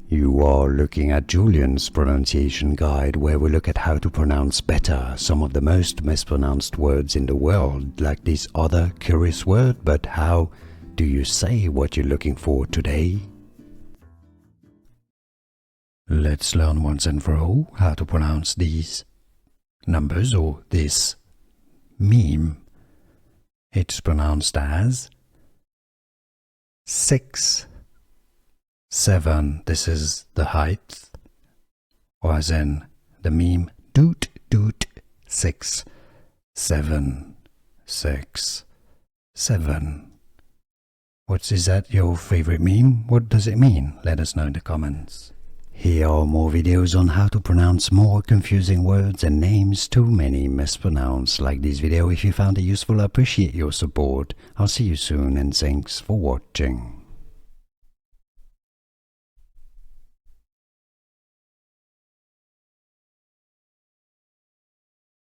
You are looking at Julian's pronunciation guide, where we look at how to pronounce better some of the most mispronounced words in the world, like this other curious word. But how do you say what you're looking for today? Let's learn once and for all how to pronounce these numbers or this meme. It's pronounced as 6, 7. This is the height, or as in the meme, doot doot 6, 7, 6, 7. Is that your favorite meme? What does it mean? Let us know in the comments. Here are more videos on how to pronounce more confusing words and names too many mispronounced. Like this video if you found it useful. I appreciate your support. I'll see you soon and thanks for watching.